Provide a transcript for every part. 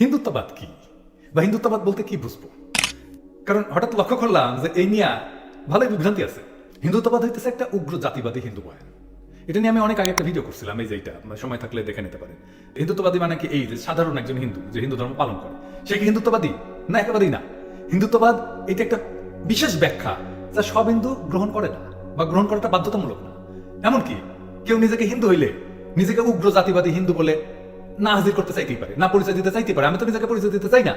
হিন্দুত্ববাদ কি বা হিন্দুত্ববাদ বলতে কি বুঝবো? কারণ হঠাৎ লক্ষ্য করলাম যে এই নিয়ে ভালোই বিভ্রান্তি আছে। হিন্দুত্ববাদ হইতেছে একটা উগ্র জাতিবাদী হিন্দু বয়ান। এটা নিয়ে আমি অনেক আগে একটা ভিডিও করছিলাম, এই যে এইটা সময় থাকলে দেখে নিতে পারেন। হিন্দুত্ববাদী মানে কি? এই যে সাধারণ একজন হিন্দু যে হিন্দু ধর্ম পালন করে, সে কি হিন্দুত্ববাদী? না, একেবারেই না। হিন্দুত্ববাদ এটা একটা বিশেষ ব্যাখ্যা যা সব হিন্দু গ্রহণ করে না, বা গ্রহণ করাটা বাধ্যতামূলক না। এমনকি কেউ নিজেকে হিন্দু হইলে নিজেকে উগ্র জাতিবাদী হিন্দু বলে না হাজির করতে চাইতেই পারে, না পরিচয় দিতে চাইতে পারে। আমি তো নিজেকে পরিচয় দিতে চাই না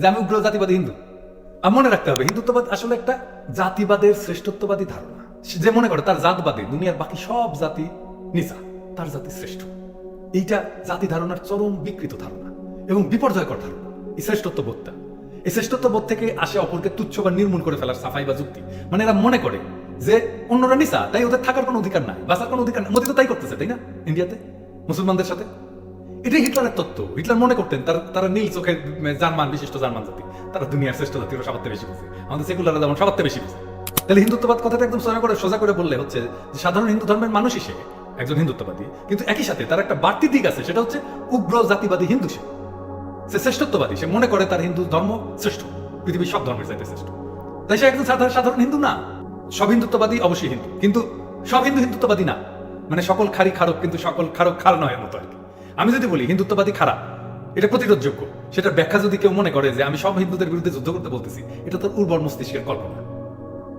যে আমি উগ্র জাতিবাদী হিন্দু। আর মনে রাখতে হবে, হিন্দুত্ববাদ আসলে একটা জাতিবাদের শ্রেষ্ঠত্ববাদী ধারণা। যে মনে করে তার জাতবাদী দুনিয়ার বাকি সব জাতি নিচা, তার জাতি শ্রেষ্ঠ। এইটা জাতি ধারণার চরম বিকৃত ধারণা এবং বিপর্যয়কর ধারণা। এই শ্রেষ্ঠত্ববোধটা, এই শ্রেষ্ঠত্ববোধ থেকে আসে অপরকে তুচ্ছ বা নির্মূল করে ফেলার সাফাই বা যুক্তি। মানে এরা মনে করে যে অন্যরা নিচা, তাই ওদের থাকার কোনো অধিকার নাই, বাঁচার কোনো অধিকার নাই। মোদি তো তাই করতেছে, তাই না? ইন্ডিয়াতে মুসলমানদের সাথে এটাই হিটলারের তত্ত্ব। হিটলার মনে করতেন তারা নীল চোখের জার্মান, বিশিষ্ট জার্মান জাতি, তারা দুনিয়ার শ্রেষ্ঠ জাতি, ওরা সবার বেশি বুঝে। আমাদের সেকুলাররা যেমন সবার বেশি বুঝে। তাহলে হিন্দুত্ববাদ কথাটা একদম সোজা করে বললে হচ্ছে যে সাধারণ হিন্দু ধর্মের মানুষ হিসেবে একজন হিন্দুত্ববাদী, কিন্তু একই সাথে তার একটা বাড়তি দিক আছে, সেটা হচ্ছে উগ্র জাতিবাদী হিন্দু। সে শ্রেষ্ঠত্ববাদী, সে মনে করে তার হিন্দু ধর্ম শ্রেষ্ঠ, পৃথিবীর সব ধর্মের চাইতে শ্রেষ্ঠ। তাই সে একজন সাধারণ হিন্দু না। সব হিন্দুত্ববাদী অবশ্যই হিন্দু, কিন্তু সব হিন্দু হিন্দুত্ববাদী না। মানে সকল খারি খারক, কিন্তু সকল খারক খার নয় মতো আর কি। আমি যদি বলি হিন্দুত্ববাদী খারাপ, এটা প্রতিরোধযোগ্য, সেটার ব্যাখ্যা যদি কেউ মনে করে যে আমি সব হিন্দুদের বিরুদ্ধে যুদ্ধ করতে বলতেছি, এটা তার উর্বর মস্তিষ্কের কল্পনা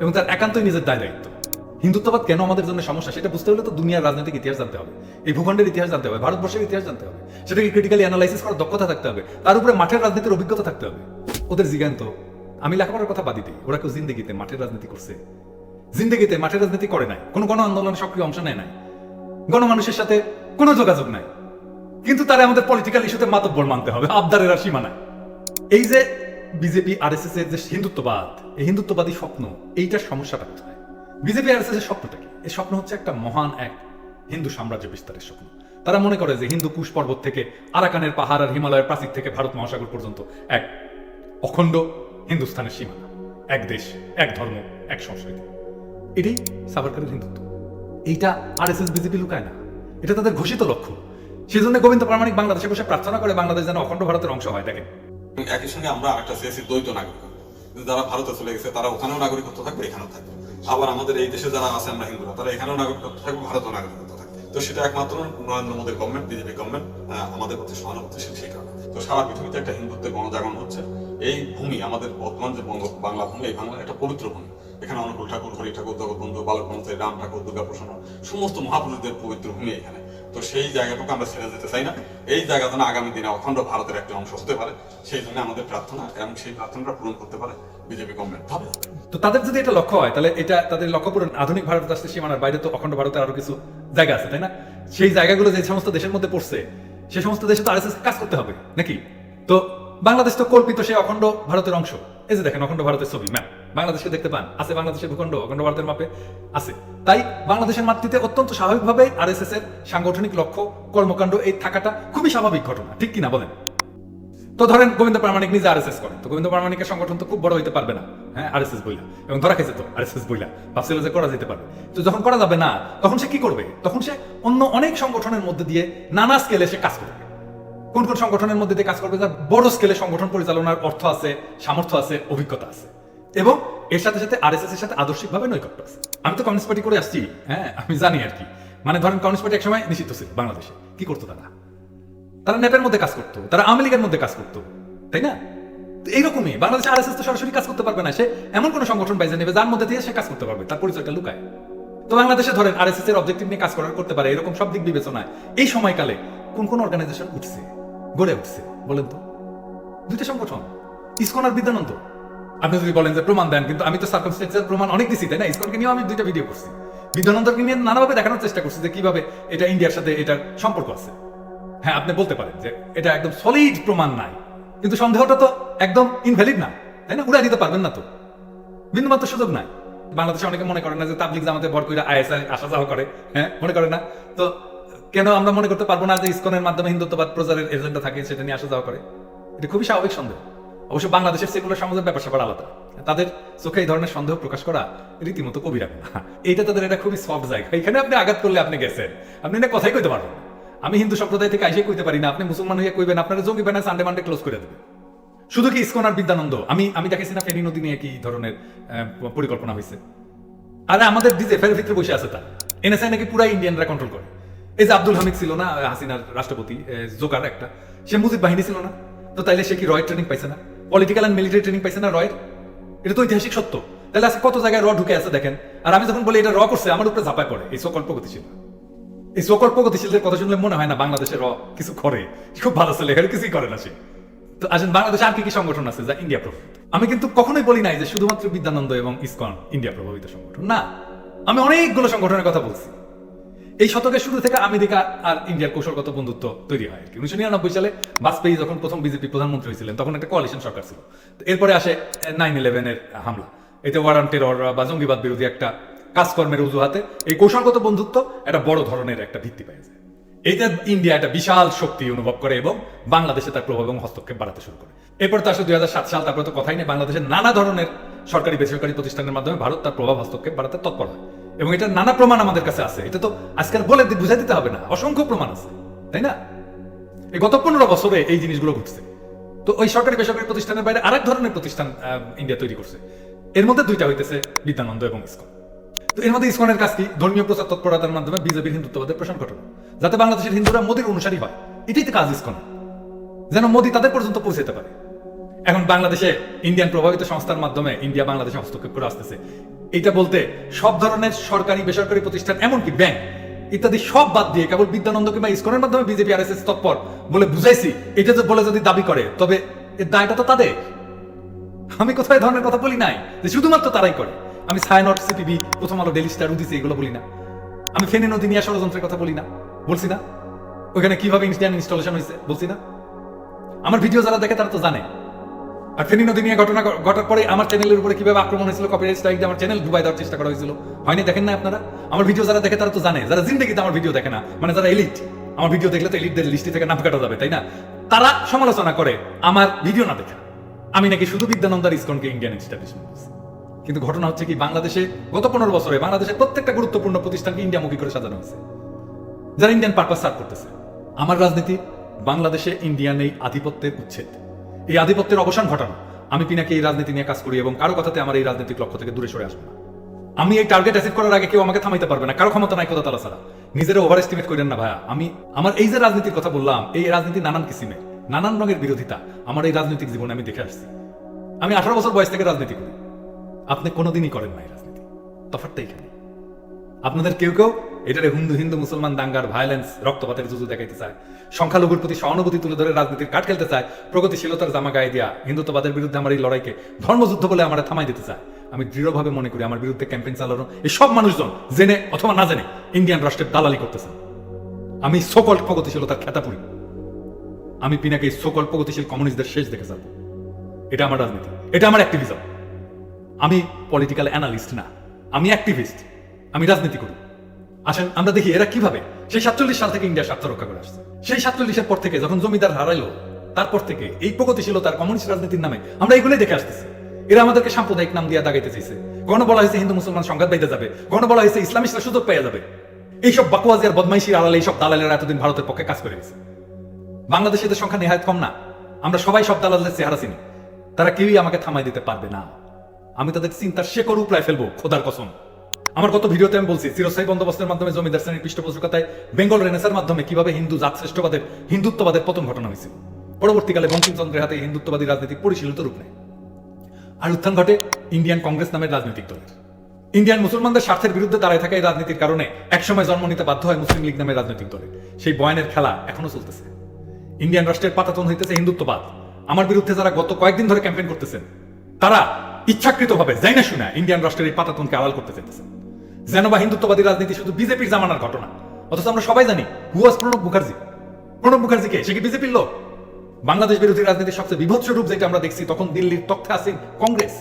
এবং তার একান্তই নিজের দায় দায়িত্ব। হিন্দুত্ববাদ কেন আমাদের জন্য সমস্যা সেটা বুঝতে হলে তো দুনিয়ার রাজনৈতিক ইতিহাস জানতে হবে, এই ভূখণ্ডের ইতিহাস জানতে হবে, ভারতবর্ষের ইতিহাস জানতে হবে, সেটাকে ক্রিটিক্যালি অ্যানালাইসিস করার দক্ষতা থাকতে হবে, তার উপরে মাঠের রাজনীতির অভিজ্ঞতা থাকতে হবে। ওদের জিজ্ঞান্ত, আমি লেখাপড়ার কথা বাদ দিই, ওরা কেউ জিন্দেগিতে মাঠের রাজনীতি করছে? জিন্দেগিতে মাঠের রাজনীতি করে নাই, কোনো গণ আন্দোলনে সক্রিয় অংশ নেয় নাই, গণমানুষের সাথে কোনো যোগাযোগ নাই, কিন্তু তারা আমাদের পলিটিক্যাল ইস্যুতে মাতব্বর মানতে হবে, আবদারের আর সীমা নাই। এই যে বিজেপি RSS এর যে হিন্দুত্ববাদ, এই হিন্দুত্ববাদী স্বপ্ন, এইটার সমস্যাটা কোথায়? বিজেপি RSS এর স্বপ্নটা কি? এই স্বপ্ন হচ্ছে একটা মহান এক হিন্দু সাম্রাজ্য বিস্তারের স্বপ্ন। তারা মনে করে যে হিন্দু কুশ পর্বত থেকে আরাকানের পাহাড় আর হিমালয়ের প্রাচীর থেকে ভারত মহাসাগর পর্যন্ত এক অখণ্ড হিন্দুস্থানের সীমানা, এক দেশ, এক ধর্ম, এক সংস্কৃতি। এটাই সাভারকারের হিন্দুত্ব। এইটা RSS বিজেপি লুকায় না, এটা তাদের ঘোষিত লক্ষ্য। সেই জন্য গোবিন্দ প্রামাণিক বাংলাদেশে বসে প্রার্থনা করে বাংলাদেশ যেন অখণ্ড ভারতের অংশ হয়। দেখেন, একই সঙ্গে আমরা একটা চেয়েছি দ্বৈত নাগরিকত্ব। যারা ভারতে চলে গেছে তারা ওখানেও নাগরিকত্ব থাকবে, এখানেও থাকবে। আবার আমাদের এই দেশে যারা আছে আমরা হিন্দুরা, তারা এখানেও নাগরিকত্ব থাকবে, ভারতেও নাগরিকত্ব থাকবে। তো সেটা একমাত্র নরেন্দ্র মোদীর গভর্নমেন্ট, বিজেপি গভর্নমেন্ট আমাদের প্রতি সহানুভূতিশীল, সেই কারণে। তো সারা পৃথিবীতে একটা হিন্দুত্বের গণজাগরণ হচ্ছে। এই ভূমি, আমাদের বর্তমান যে বাংলা ভূমি, এই বাংলা একটা পবিত্র ভূমি। এখানে অনুকূল ঠাকুর, হরি ঠাকুর, জগৎবন্ধু, বালকবন্ধু, রাম ঠাকুর, দুর্গা প্রসন্ন, সমস্ত মহাপুরুষদের পবিত্র ভূমি এখানে। তো সেই জায়গাটুকু আমরা ছেড়ে যেতে চাই না। এই জায়গা যেন আগামী দিনে অখণ্ড ভারতের একটা অংশ হতে পারে, সেই জন্য আমাদের প্রার্থনা, এবং সেই প্রার্থনাটা পূরণ করতে পারে বিজেপি গভর্নমেন্ট। তো তাদের যদি এটা লক্ষ্য হয়, তাহলে এটা তাদের লক্ষ্য পূরণ। আধুনিক ভারত রাষ্ট্রের সীমানার বাইরে তো অখণ্ড ভারতের আরো কিছু জায়গা আছে, তাই না? সেই জায়গাগুলো যে সমস্ত দেশের মধ্যে পড়ছে, সেই সমস্ত দেশে তো RSS কাজ করতে হবে নাকি? তো বাংলাদেশ তো কল্পিত সেই অখণ্ড ভারতের অংশ। এই যে দেখেন অখণ্ড ভারতের ছবি, ম্যাপ বাংলাদেশকে দেখতে পান, আছে বাংলাদেশের ভূখণ্ড অখণ্ড ভারতের মাপে আছে। তাই বাংলাদেশের মাতৃতে অত্যন্ত স্বাভাবিকভাবে RSS এর সাংগঠনিক লক্ষ্য, কর্মকাণ্ড এই থাকাটা খুবই স্বাভাবিক ঘটনা, ঠিক কিনা বলেন? তো ধরেন গোবিন্দ প্রামাণিক নিজে RSS করে, তো গোবিন্দ প্রামাণিকের সংগঠন তো খুব বড় হইতে পারবে না, হ্যাঁ, RSS বইলা, এবং ধরা খেয়েছে তো RSS বইলা, ভাবছিল যে করা যেতে পারবে। তো যখন করা যাবে না, তখন সে কি করবে? তখন সে অন্য অনেক সংগঠনের মধ্যে দিয়ে নানা স্কেলে সে কাজ করবে। কোন কোন সংগঠনের মধ্যে দিয়ে কাজ করবে? যার বড় স্কেলে সংগঠন পরিচালনার অর্থ আছে, সামর্থ্য আছে, অভিজ্ঞতা আছে, এবং এর সাথে সাথে RSS এর সাথে আদর্শিকভাবে নৈকট্য আছে। আমি তো কমিউনিস্ট পার্টি করে আসছি, হ্যাঁ, আমি জানি আর কি। মানে ধরেন কমিউনিস্ট পার্টি একসময় নিষিদ্ধ ছিল বাংলাদেশে, কি করতো তারা ন্যাপের মধ্যে কাজ করতো, তারা আওয়ামী লীগের মধ্যে কাজ করতো, তাই না? এইরকমই বাংলাদেশে RSS তো সরাসরি কাজ করতে পারবে না, সে এমন কোন সংগঠন বাইজে নেবে যার মধ্যে দিয়ে সে কাজ করতে পারবে, তার পরিচয়টা লুকায়। তো বাংলাদেশে ধরেন RSS এর অবজেক্টিভ নিয়ে কাজ করতে পারে, এরকম সব দিক বিবেচনায় এই সময়কালে কোন কোন অর্গানাইজেশন উঠছে, গড়ে উঠছে বলেন তো? দুইটা সংগঠন, ইসকন আর বিদ্যানন্দ। আপনি যদি বলেন যে প্রমাণ দেন, কিন্তু আমি তো সার্কামস্টেন্সের প্রমাণ অনেক দিছি, তাই না? ইসকনকে নিয়েও আমি দুইটা ভিডিও করছি, বিদ্যানন্দকে নিয়ে নানাভাবে দেখানোর চেষ্টা করছি যে কিভাবে এটা ইন্ডিয়ার সাথে এটার সম্পর্ক আছে। হ্যাঁ, আপনি বলতে পারেন যে এটা একদম সলিড প্রমাণ নাই, কিন্তু সন্দেহটা তো একদম ইনভ্যালিড না, তাই না? উড়াই দিতে পারবেন না, তো বিন্দুমাত্র সুযোগ নাই। বাংলাদেশে অনেকে মনে করেন না যে তাবলিগ জামাতে ভর করে ISI আসা যাওয়া করে, হ্যাঁ, মনে করে না। তো কেন আমরা মনে করতে পারবো না যে ইসকনের মাধ্যমে হিন্দুত্ববাদ প্রচারের এজেন্ডা থাকে, সেটা নিয়ে আসা যাওয়া করে? এটা খুবই স্বাভাবিক সন্দেহ। অবশ্য বাংলাদেশের সেকুলার সমাজের ব্যাপার স্যাপার আলাদা, তাদের চোখে এই ধরনের সন্দেহ প্রকাশ করা রীতিমতো কবিরা। এইটা তাদের এটা খুবই সফট জায়গা, এখানে আপনি আঘাত করলে আপনি গেছেন, আপনি না কথাই কইতে পারবেন। আমি হিন্দু সম্প্রদায় থেকে আইসে কইতে পারি না, আপনি মুসলমান হইয়া কইবেন আপনারা জঙ্গি বানায় সানডে মানডে ক্লোজ করে দেবে। শুধু কি ইসকন আর বিদ্যানন্দ? আমি দেখেছি না ফেনী নদী নিয়ে কি ধরনের পরিকল্পনা হয়েছে। আরে আমাদের ডিজে ফের ভিতরে বসে আছে, তা এনএসআই নাকি পুরাই ইন্ডিয়ানরা কন্ট্রোল করে। এই যে আব্দুল হামিদ ছিল না হাসিনার রাষ্ট্রপতি, জোকার একটা, সে মুজিব বাহিনী ছিল না? তো তাইলে সে কি রয়ের ট্রেনিং পাইছে না? পলিটিক্যাল অ্যান্ড মিলিটারি ট্রেনিং পাইছে না রয়ের? এটা তো ঐতিহাসিক সত্য। তাহলে আজকে কত জায়গায় র ঢুকে আছে দেখেন। আর আমি যখন বলি এটা র করছে, আমার উপরে ঝাঁপায় পড়ে এই সকল প্রগতিশীল। এই সকল প্রগতিশীলদের কথা শুনলে মনে হয় না বাংলাদেশের র কিছু করে, খুব ভালো ছেলে, এর কিছুই করে না সে। তো আসেন বাংলাদেশে আর কি কি সংগঠন আছে যা ইন্ডিয়া প্রভাবিত? আমি কিন্তু কখনোই বলি নাই যে শুধুমাত্র বিদ্যানন্দ এবং ইসকন ইন্ডিয়া প্রভাবিত সংগঠন না, আমি অনেকগুলো সংগঠনের কথা বলছি। এই শতকের শুরু থেকে আমেরিকা আর ইন্ডিয়ার কৌশলগত বন্ধুত্ব তৈরি হয়। 1999 সালে বাজপেয়ী যখন প্রথম বিজেপি প্রধানমন্ত্রী হয়েছিলেন তখন একটা কোয়ালিশন সরকার ছিল। এরপরে আসে 9/11 হামলা, এতে ওয়ার অন টেরর বা জঙ্গিবাদ বিরোধী একটা কাজকর্মের অজুহাতে এই কৌশলগত বন্ধুত্ব একটা বড় ধরনের একটা ভিত্তি পায় যায়। এইটা ইন্ডিয়া একটা বিশাল শক্তি অনুভব করে এবং বাংলাদেশে তার প্রভাব এবং হস্তক্ষেপ বাড়াতে শুরু করে। এরপর তো আসলে 2007 সাল, তারপরে তো কথাই নেই, বাংলাদেশের নানা ধরনের সরকারি বেসরকারি প্রতিষ্ঠানের মাধ্যমে ভারত তার প্রভাব হস্তক্ষেপ বাড়াতে তৎপর হয় এবং এটার নানা প্রমাণ আমাদের কাছে আছে। এটা তো আজকাল বলে বুঝাই দিতে হবে না, অসংখ্য প্রমাণ আছে, তাই না? এই গত 15 বছরে এই জিনিসগুলো ঘটছে। তো ওই সরকারি বেসরকারি প্রতিষ্ঠানের বাইরে আরেক ধরনের প্রতিষ্ঠান ইন্ডিয়া তৈরি করছে। এর মধ্যে দুইটা হইতেছে বিদ্যানন্দ এবং ইসকন। তো এর মধ্যে ইসকনের কাজ কি? ধর্মীয় প্রচার তৎপরতার মাধ্যমে বিজেপির হিন্দুত্ববাদের প্রসার ঘটানো, যাতে বাংলাদেশের হিন্দুরা মোদির অনুসারী হয়। এটাই তো কাজ ইসকন, যেন মোদি তাদের পর্যন্ত পৌঁছাতে পারে। এখন বাংলাদেশে ইন্ডিয়ান প্রভাবিত সংস্থার মাধ্যমে ইন্ডিয়া বাংলাদেশে হস্তক্ষেপ করে আসতেছে। এটা বলতে সব ধরনের সরকারি বেসরকারি প্রতিষ্ঠান এমনকি ব্যাংক ইত্যাদি সব বাদ দিয়ে কেবল বিদ্যানন্দ কিংবা ইসকনের মাধ্যমে বিজেপি RSS তৎপর বলে বুঝাইছি, এটা যে বলে যদি দাবি করে তবে এর দায়টা তো তাদের। আমি কোথায় ধরনের কথা বলি নাই যে শুধুমাত্র তারাই করে। আমি ছায়ানট, সিপিবি, প্রথম আলো, ডেইলি স্টার, উদিসি এগুলো বলি না। আমি ফেনী নদী নিয়ে ষড়যন্ত্রের কথা বলি না, বলছি না? ওইখানে কিভাবে ইন্ডিয়ান ইনস্টলেশন হয়েছে বলছি না? আমার ভিডিও যারা দেখে তারা তো জানে। আর ফেনী নদী নিয়ে ঘটনা ঘটার পরে আমার চ্যানেলের উপরে কিভাবে আক্রমণ হয়েছিল, কপিরাইট স্ট্রাইক দিয়ে আমার চ্যানেল ডুবাই দেওয়ার চেষ্টা করা হয়েছিল, হয়নি? দেখেন না আপনারা? আমার ভিডিও যারা দেখে তারা তো জানে, যারা জিন্দেগিতে আমার ভিডিও দেখে না, মানে যারা এলিট, আমার ভিডিও দেখলে তো এলিটদের লিস্টে থেকে নাম কাটা যাবে, তাই না? তারা সমালোচনা করে আমার ভিডিও না দেখে আমি নাকি শুধু বিদ্যানন্দ আর ইসকনকে ইন্ডিয়ান এস্টাবলিশমেন্ট বলছি। কিন্তু ঘটনা হচ্ছে কি, বাংলাদেশে গত 15 বছরে বাংলাদেশের প্রত্যেকটা গুরুত্বপূর্ণ প্রতিষ্ঠানকে ইন্ডিয়ামুখী করে সাজানো হয়েছে, যারা ইন্ডিয়ান পারপাস সার্ভ করতেছে। আমার রাজনীতি বাংলাদেশে ইন্ডিয়ান এই আধিপত্যের উচ্ছেদ, এই আধিপত্যের অবসান ঘটানো। আমি পিনাকি এই রাজনীতি নিয়ে কাজ করি এবং কারো কথাতে আমার এই রাজনৈতিক লক্ষ্য থেকে দূরে সরে আসবো না। আমি এই টার্গেট অ্যাচিভ করার আগে কেউ আমাকে থামাইতে পারবে না, কারো ক্ষমতা নাই কথা তালা ছাড়া। নিজেরা ওভার এস্টিমেট করেন না ভাইয়া। আমার এই যে রাজনীতির কথা বললাম, এই রাজনীতি নানান কিসিমে, নানান রঙের বিরোধিতা আমার এই রাজনৈতিক জীবনে আমি দেখে আসছি। আমি 18 বছর বয়স থেকে রাজনীতি করি, আপনি কোনোদিনই করেন না এই রাজনীতি। তফাৎটা এখানে। আপনাদের কেউ কেউ এটারে হিন্দু হিন্দু মুসলমান দাঙ্গার ভায়োলেন্স, রক্তপাতের যুদ্ধ দেখাইতে চায়, সংখ্যালঘুর প্রতি সহানুভূতি তুলে ধরে রাজনীতির কাঠ খেলতে চায়, প্রগতিশীলতার জামা গায়ে দিয়া হিন্দুত্ববাদের বিরুদ্ধে আমার এই লড়াইকে ধর্মযুদ্ধ বলে আমার থামাই দিতে চায়। আমি দৃঢ়ভাবে মনে করি আমার বিরুদ্ধে ক্যাম্পেইন চালানো এই সব মানুষজন জেনে অথবা না জেনে ইন্ডিয়ান রাষ্ট্রের দালালি করতেছেন। আমি সকল প্রগতিশীলতার খেতা পুরি, আমি পিনাকি সকল প্রগতিশীল কমিউনিস্টদের শেষ দেখে যাব। এটা আমার রাজনীতি, এটা আমার অ্যাক্টিভিজম। আমি পলিটিক্যাল অ্যানালিস্ট না, আমি অ্যাক্টিভিস্ট, আমি রাজনীতি করি। আসেন আমরা দেখি এরা কিভাবে সেই 47 সাল থেকে ইন্ডিয়ার স্বার্থ রক্ষা করে আসছে। সেই 47-এর পর থেকে যখন জমিদার হারাইলো, তারপর থেকে এই প্রগতিশীলতার কমিউনিস্ট রাজনীতির নামে আমরা এগুলোই দেখে আসতেছি। এরা আমাদেরকে সাম্প্রদায়িক নাম দিয়ে দাগাইতে চাইছে। কখনো বলা হয়েছে হিন্দু মুসলমান সংঘাত বাইতে যাবে, কখনো বলা হয়েছে ইসলামিস্টরা সুযোগ পেয়ে যাবে। এইসব বাকুয়াজি আর বদমাইশির আড়ালে এইসব দালালেরা এতদিন ভারতের পক্ষে কাজ করে গেছে। বাংলাদেশে এদের সংখ্যা নেহায়ত কম না, আমরা সবাই সব দালালদের চেহারা চিনি। তারা কেউই আমাকে থামাই দিতে পারবে না। আমি তাদের চিন্তার শেকড় উপড়ায় ফেলবো, খোদার কসম। আমার গত ভিডিওতে আমি বলছি চিরস্থায়ী বন্দোবস্তের মাধ্যমে জমিদার শ্রেণীর পৃষ্ঠপোষকতায় বেঙ্গল রেনেসার মাধ্যমে কিভাবে হিন্দু জাত শ্রেষ্ঠবাদের হিন্দুত্ববাদের পতন ঘটানো হয়েছিল। পরবর্তীকালে বঙ্কিমচন্দ্রের হাতে হিন্দুত্ববাদী রাজনীতি পরিশীলিত রূপ নেয় আর উত্থান ঘটে ইন্ডিয়ান কংগ্রেস নামের রাজনৈতিক দলের। ইন্ডিয়ান মুসলমানদের স্বার্থের বিরুদ্ধে দাঁড়ায় থাকা এই রাজনীতির কারণে একসময় জন্ম নিতে বাধ্য হয় মুসলিম লীগ নামের রাজনৈতিক দলে। সেই বয়ানের খেলা এখনো চলতেছে। ইন্ডিয়ান রাষ্ট্রের পাতাতন হইতেছে হিন্দুত্ববাদ। আমার বিরুদ্ধে যারা গত কয়েকদিন ধরে ক্যাম্পেইন করতেছেন, তারা ইচ্ছাকৃতভাবে যাই না শুনে ইন্ডিয়ান রাষ্ট্রের এই পাতাতনকে আড়াল করতে চাইতেছেন, যেন বা হিন্দুত্ববাদী রাজনীতি শুধু বিজেপির জামানার ঘটনা। অথচ আমরা সবাই জানি হু ওয়াজ প্রণব মুখার্জি। প্রণব মুখার্জিকে, সে কি বিজেপির লোক? বাংলাদেশ বিরোধী রাজনীতির সবচেয়ে বিভৎস রূপ যেটা আমরা দেখছি, তখন দিল্লির তখ্তে আছেন কংগ্রেস।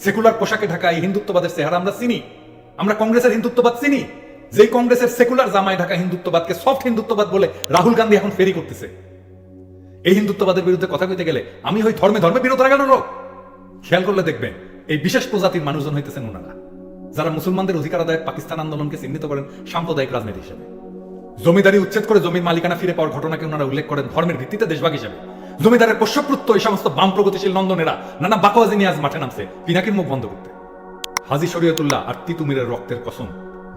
সেকুলার পোশাকে ঢাকা এই হিন্দুত্ববাদের চেহারা আমরা চিনি। আমরা কংগ্রেসের হিন্দুত্ববাদ চিনি, যেই কংগ্রেসের সেকুলার জামায় ঢাকা হিন্দুত্ববাদকে সফট হিন্দুত্ববাদ বলে রাহুল গান্ধী এখন ফেরি করতেছে। এই হিন্দুত্ববাদের বিরুদ্ধে কথা কইতে গেলে আমি হই ধর্মে ধর্মে বিরোধ লাগানোর লোক। খেয়াল করলে দেখবেন এই বিশেষ প্রজাতির মানুষজন হইতেছেন ওনারা, যারা মুসলমানদের অধিকার আদায় পাকিস্তান আন্দোলনকে চিহ্নিত করেন সাম্প্রদায়িক রাজনীতি হিসেবে। জমিদারি উচ্ছেদ করে জমির মালিকানা ফিরে পাওয়ার ঘটনাকে ওনারা উল্লেখ করেন ধর্মের ভিত্তিতে দেশভাগ হিসেবে। জমিদারের পোষ্যপুত্র এই সমস্ত বাম প্রগতিশীল নন্দনেরা নানা বাকোয়াজি নিয়ে আজ মাঠে নামছে পিনাকির মুখ বন্ধ করতে। হাজী শরীয়তুল্লাহ আর তিতুমিরের রক্তের কসম,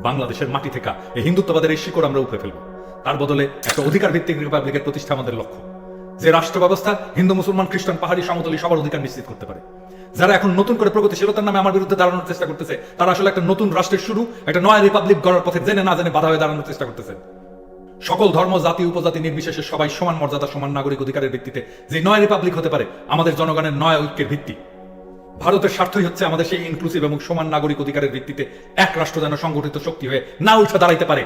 বাংলাদেশের মাটি থেকে এই হিন্দুত্ববাদের এই শিকড় আমরা উপড়ে ফেলবো। তার বদলে একটা অধিকার ভিত্তিক রিপাবলিকের প্রতিষ্ঠা আমাদের লক্ষ্য, যে রাষ্ট্র ব্যবস্থা হিন্দু মুসলমান খ্রিস্টান পাহাড়ি সমতলী সবার অধিকার নিশ্চিত করতে পারে। যারা এখন নতুন করে প্রগতিশীলতার নামে আমার বিরুদ্ধে দাঁড়ানোর চেষ্টা করতেছে, তারা আসলে একটা নতুন রাষ্ট্রের শুরু, একটা নয়া রিপাবলিক গড়ার পথে জেনে না জেনে বাধা হয়ে দাঁড়ানোর চেষ্টা করতেছে। সকল ধর্ম জাতি উপজাতি নির্বিশেষে সবাই সমান মর্যাদা সমান নাগরিক অধিকারের ভিত্তিতে যে নয়া রিপাবলিক হতে পারে আমাদের জনগণের নয়া ঐক্যের ভিত্তি। ভারতের স্বার্থই হচ্ছে আমাদের সেই ইনক্লুসিভ এবং সমান নাগরিক অধিকারের ভিত্তিতে এক রাষ্ট্র যেন সংগঠিত শক্তি হয়ে না উঠে দাঁড়াইতে পারে।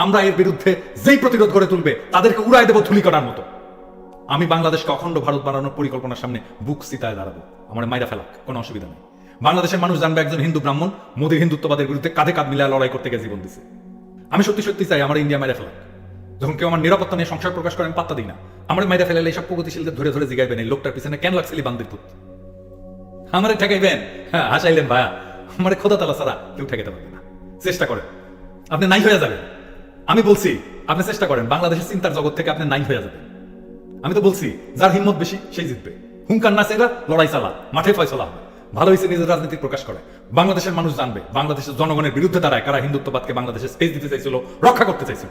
আমরা এর বিরুদ্ধে যেই প্রতিরোধ গড়ে তুলবে তাদেরকে উড়াই দেব ধুলি করার মতো। আমি বাংলাদেশকে অখণ্ড ভারত বানানোর পরিকল্পনার সামনে বুক সিতায় দাঁড়াবো, আমার মাইরা ফেলাক, কোনো অসুবিধা নেই। বাংলাদেশের মানুষ জানবে একজন হিন্দু ব্রাহ্মণ মোদীর হিন্দুত্ববাদের বিরুদ্ধে কাঁধে কাঁধ মিলায় লড়াই করতে গিয়ে জীবন দিছে। আমি সত্যি সত্যি চাই আমার ইন্ডিয়া মাইরা ফেলাক। যখন কেউ আমার নিরাপত্তা নিয়ে সংশয় প্রকাশ করেন পাত্তা দিই না। আমার মাইরা ফেলালে এইসব প্রগতিশীলদের ধরে ধরে জিগাইবেন এই লোকটার পিছনে কেন লাগছিলি বান্দির পুত, আমারে ঠেকাইবেন? হ্যাঁ হাসাইলেন ভাইয়া, আমার খোদা তালা ছাড়া কেউ ঠেকাতে পারবে না। চেষ্টা করেন, আপনি নাই হয়ে যাবেন। আমি বলছি আপনি চেষ্টা করেন, বাংলাদেশের চিন্তার জগৎ থেকে আপনি নাই হয়ে যাবেন। আমি তো বলছি যার হিম্মত বেশি সেই জিতবে। হুঙ্কার না চেরা লড়াই চালা, মাঠে ফয়সলা হবে। ভালো হয়েছে নিজের রাজনীতি প্রকাশ করে, বাংলাদেশের মানুষ জানবে বাংলাদেশের জনগণের বিরুদ্ধে দাঁড়ায় কারা হিন্দুত্ববাদকে বাংলাদেশে স্পেস দিতে চাইছিল, রক্ষা করতে চাইছিল।